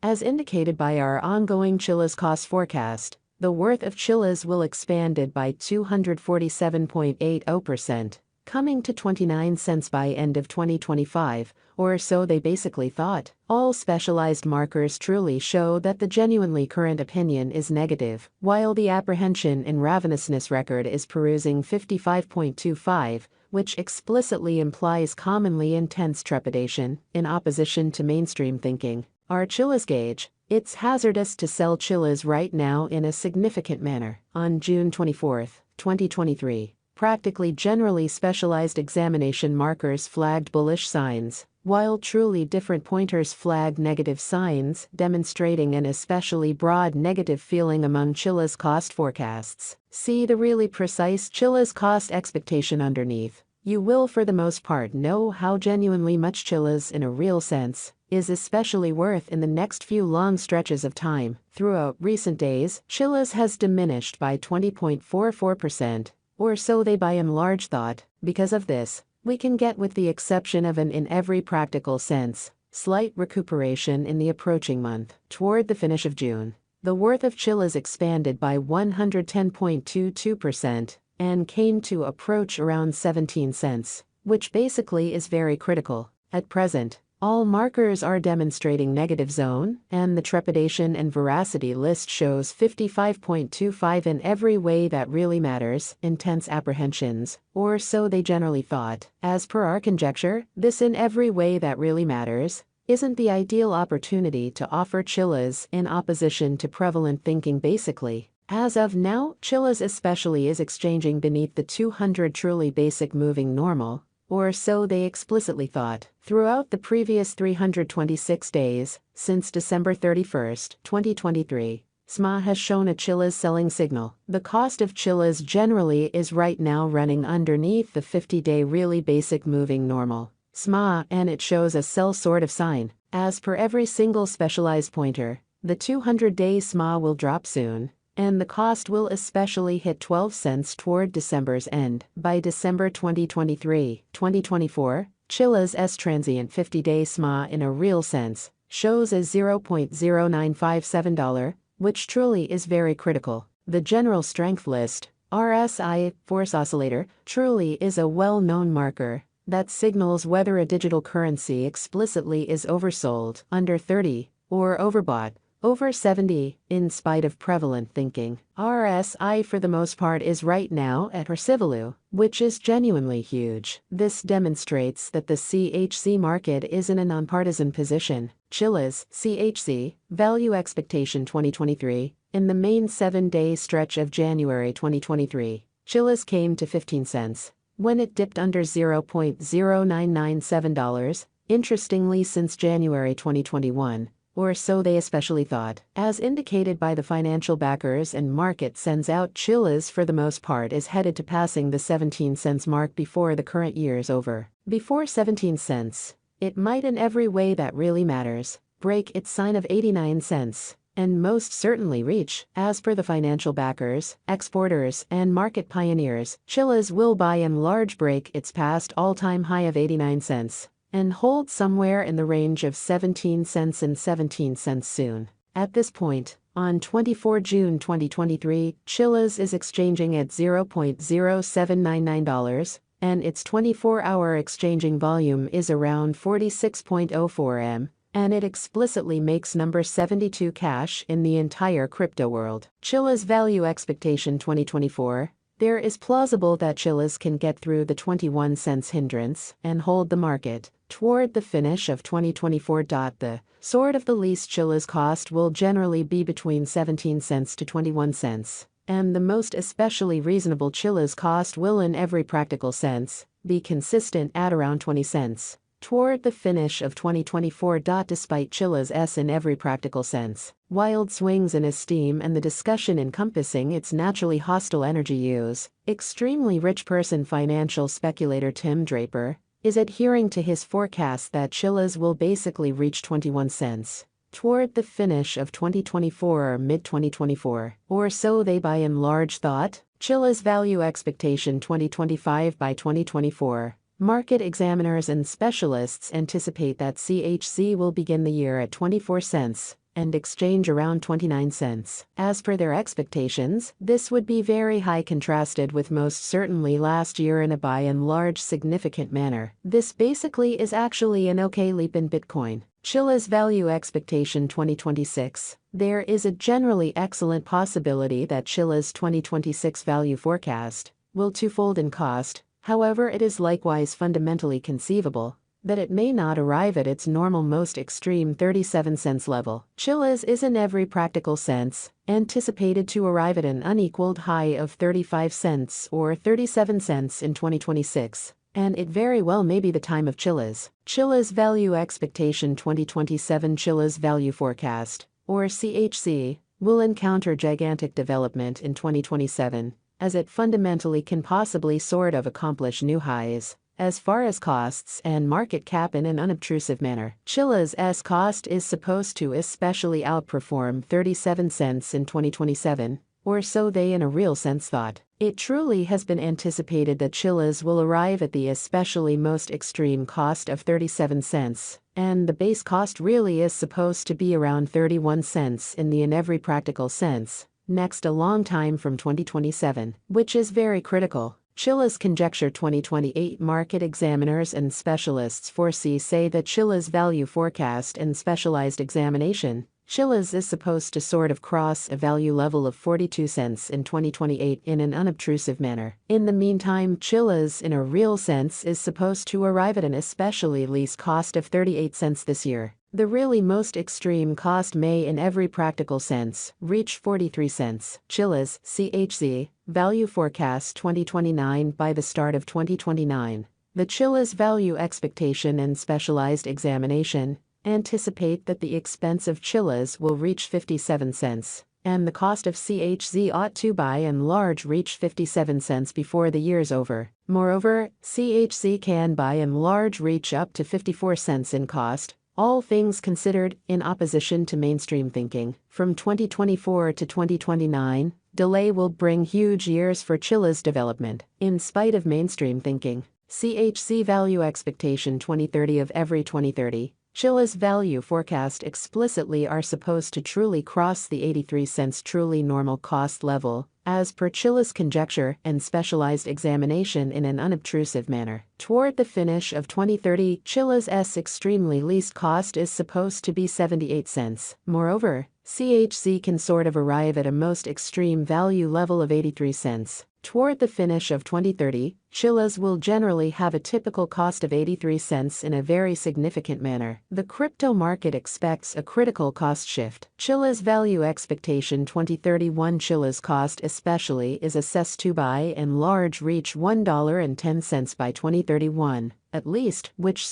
As indicated by our ongoing CHZ cost forecast, the worth of CHZ will expanded by 247.80%, coming to 29 cents by end of 2025, or so they basically thought. All specialized markers truly show that the genuinely current opinion is negative, while the apprehension in ravenousness record is perusing 55.25, which explicitly implies commonly intense trepidation, in opposition to mainstream thinking. Our CHZ gauge, it's hazardous to sell CHZ right now in a significant manner. On June 24, 2023, practically generally specialized examination markers flagged bullish signs, while truly different pointers flagged negative signs, demonstrating an especially broad negative feeling among CHZ cost forecasts. See the really precise CHZ cost expectation underneath. You will for the most part know how genuinely much CHZ in a real sense is especially worth in the next few long stretches of time. Throughout recent days, CHZ has diminished by 20.44%, or so they by and large thought. Because of this, we can get, with the exception of an in every practical sense, slight recuperation in the approaching month. Toward the finish of June, the worth of CHZ expanded by 110.22% and came to approach around 17 cents, which basically is very critical. At present, all markers are demonstrating negative zone, and the trepidation and veracity list shows 55.25 in every way that really matters, intense apprehensions, or so they generally thought. As per our conjecture, this in every way that really matters isn't the ideal opportunity to offer CHZ in opposition to prevalent thinking basically. As of now, CHZ especially is exchanging beneath the 200 truly basic moving normal, or so they explicitly thought. Throughout the previous 326 days, since December 31, 2023, SMA has shown a CHZ selling signal. The cost of CHZ generally is right now running underneath the 50-day really basic moving normal, SMA, and it shows a sell sort of sign. As per every single specialized pointer, the 200-day SMA will drop soon, and the cost will especially hit 12 cents toward December's end. By December 2023-2024, CHZ's transient 50-day SMA in a real sense shows a $0.0957, which truly is very critical. The general strength list, RSI, force oscillator, truly is a well-known marker that signals whether a digital currency explicitly is oversold, under 30, or overbought, over 70, in spite of prevalent thinking. RSI for the most part is right now at Percivalu, which is genuinely huge. This demonstrates that the CHZ market is in a nonpartisan position. CHZ, CHZ, value expectation 2023, in the main 7-day stretch of January 2023, CHZ came to 15 cents, when it dipped under $0.0997, interestingly since January 2021. Or so they especially thought. As indicated by the financial backers and market sends out, CHZ for the most part is headed to passing the 17 cents mark before the current year's over. Before 17 cents, it might in every way that really matters, break its sign of 89 cents, and most certainly reach, as per the financial backers, exporters, and market pioneers, CHZ will by and large break its past all-time high of 89 cents. And hold somewhere in the range of 17 cents and 17 cents soon. At this point, on 24 June 2023, CHZ is exchanging at $0.0799, and its 24-hour exchanging volume is around 46.04 M, and it explicitly makes number 72 cash in the entire crypto world. CHZ value expectation 2024. There is plausible that CHZ can get through the 21 cents hindrance and hold the market toward the finish of 2024. The sort of the least CHZ cost will generally be between 17 cents to 21 cents, and the most especially reasonable CHZ cost will in every practical sense be consistent at around 20 cents toward the finish of 2024. Despite CHZ's in every practical sense wild swings in esteem and the discussion encompassing its naturally hostile energy use, extremely rich person financial speculator Tim Draper is adhering to his forecast that CHZ will basically reach 21 cents toward the finish of 2024 or mid-2024, or so they by and large thought. CHZ value expectation 2025 by 2024. Market examiners and specialists anticipate that CHZ will begin the year at 24 cents and exchange around 29 cents. As per their expectations, this would be very high contrasted with most certainly last year in a by and large significant manner. This basically is actually an okay leap in Bitcoin. CHZ value expectation 2026. There is a generally excellent possibility that CHZ's 2026 value forecast will twofold in cost. However, it is likewise fundamentally conceivable that it may not arrive at its normal most extreme 37 cents level. CHZ is in every practical sense anticipated to arrive at an unequaled high of 35 cents or 37 cents in 2026. And it very well may be the time of CHZ value expectation 2027. CHZ's value forecast, or CHZ, will encounter gigantic development in 2027, as it fundamentally can possibly sort of accomplish new highs as far as costs and market cap in an unobtrusive manner. CHZ's cost is supposed to especially outperform 37 cents in 2027, or so they in a real sense thought. It truly has been anticipated that CHZ will arrive at the especially most extreme cost of 37 cents, and the base cost really is supposed to be around 31 cents in every practical sense, next a long time from 2027, which is very critical. CHZ's conjecture 2028 market examiners and specialists foresee say that CHZ's value forecast and specialized examination, CHZ is supposed to sort of cross a value level of 42 cents in 2028 in an unobtrusive manner. In the meantime, CHZ in a real sense is supposed to arrive at an especially least cost of 38 cents this year. The really most extreme cost may in every practical sense reach 43 cents. CHZ's CHZ value forecast 2029 by the start of 2029. The CHZ's value expectation and specialized examination anticipate that the expense of CHZ will reach 57 cents, and the cost of CHZ ought to by and large reach 57 cents before the year's over. Moreover, CHZ can by and large reach up to 54 cents in cost, all things considered, in opposition to mainstream thinking. From 2024 to 2029, delay will bring huge years for CHZ's development. In spite of mainstream thinking, CHZ value expectation 2030 of every 2030. CHZ's value forecast explicitly are supposed to truly cross the 83 cents truly normal cost level, as per CHZ's conjecture and specialized examination in an unobtrusive manner. Toward the finish of 2030, CHZ's extremely least cost is supposed to be 78 cents. Moreover, CHZ can sort of arrive at a most extreme value level of 83 cents. Toward the finish of 2030, CHZ will generally have a typical cost of 83 cents in a very significant manner. The crypto market expects a critical cost shift. CHZ's value expectation 2031. CHZ's cost especially is assessed to by and large reach $1.10 by 2031, at least, which